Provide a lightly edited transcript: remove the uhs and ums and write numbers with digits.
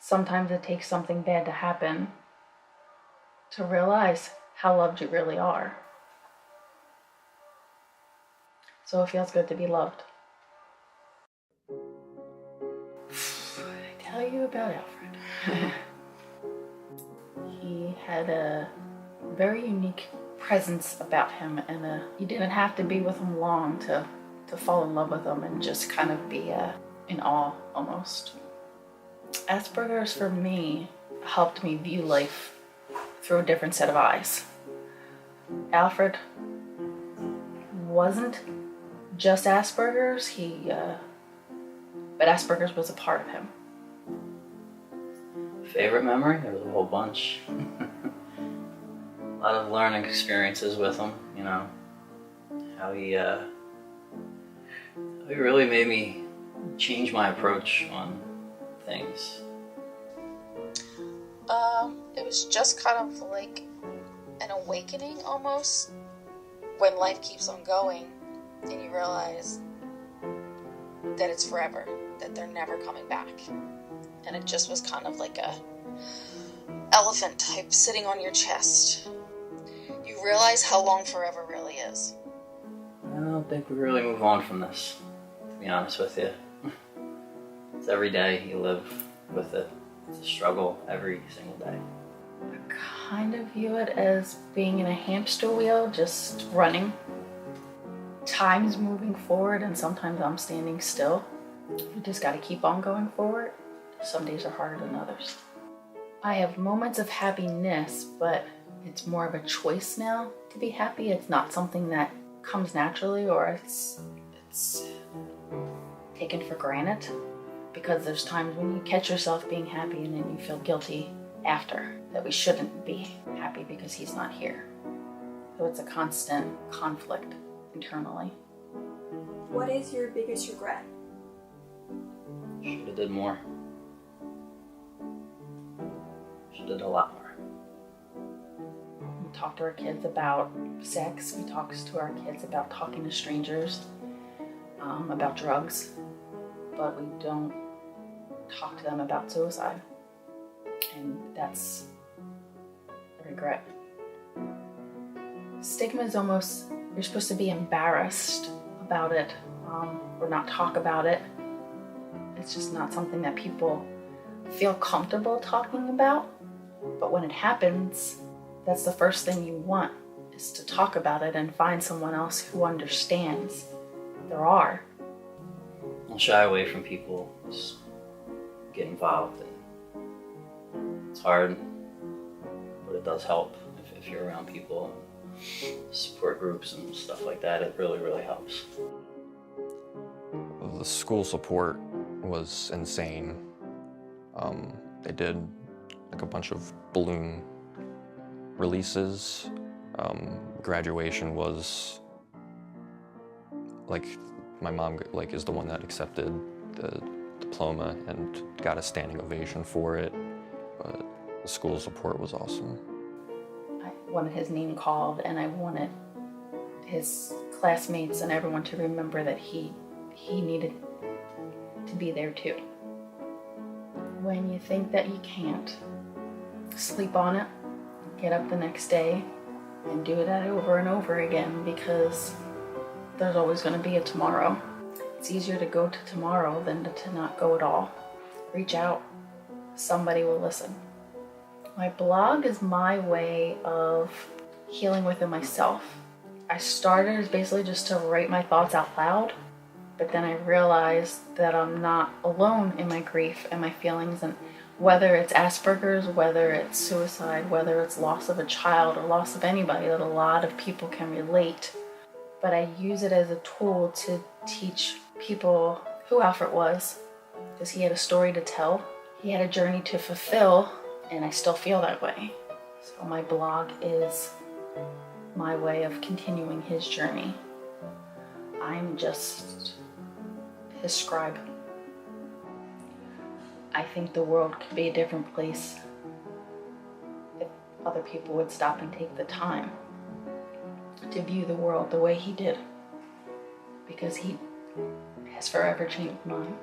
sometimes it takes something bad to happen to realize how loved you really are. So it feels good to be loved. I tell you about Alfred. He had a very unique presence about him, and you didn't have to be with him long to fall in love with him and just kind of be in awe almost. Asperger's for me helped me view life through a different set of eyes. Alfred wasn't just Asperger's, but Asperger's was a part of him. Favorite memory? There was a whole bunch. A lot of learning experiences with him, you know. How he really made me change my approach on things. It was just kind of like an awakening almost, when life keeps on going and you realize that it's forever, that they're never coming back. And it just was kind of like a elephant type sitting on your chest. You realize how long forever really is. I don't think we really move on from this, to be honest with you. It's every day you live with it. It's a struggle every single day. I kind of view it as being in a hamster wheel, just running. Time's moving forward and sometimes I'm standing still. You just got to keep on going forward. Some days are harder than others. I have moments of happiness, but it's more of a choice now to be happy. It's not something that comes naturally, or it's taken for granted, because there's times when you catch yourself being happy and then you feel guilty after that we shouldn't be happy because he's not here. So it's a constant conflict internally. What is your biggest regret? Should have did more. Should have did a lot more. We talk to our kids about sex. We talk to our kids about talking to strangers, about drugs, but we don't talk to them about suicide. And that's a regret. Stigma is almost, you're supposed to be embarrassed about it, or not talk about it. It's just not something that people feel comfortable talking about. But when it happens, that's the first thing you want, is to talk about it and find someone else who understands. There are. I'll shy away from people just get involved. It's hard, but it does help if you're around people, support groups and stuff like that. It really, really helps. The school support was insane. They did like a bunch of balloon releases. Graduation was like, my mom is the one that accepted the diploma and got a standing ovation for it. But the school support was awesome. I wanted his name called, and I wanted his classmates and everyone to remember that he needed to be there too. When you think that you can't, sleep on it, get up the next day, and do that over and over again, because there's always going to be a tomorrow. It's easier to go to tomorrow than to not go at all. Reach out. Somebody will listen. My blog is my way of healing within myself. I started as basically just to write my thoughts out loud, but then I realized that I'm not alone in my grief and my feelings, and whether it's Asperger's, whether it's suicide, whether it's loss of a child or loss of anybody, that a lot of people can relate. But I use it as a tool to teach people who Alfred was, because he had a story to tell. He had a journey to fulfill, and I still feel that way. So my blog is my way of continuing his journey. I'm just his scribe. I think the world could be a different place if other people would stop and take the time to view the world the way he did, because he has forever changed mine.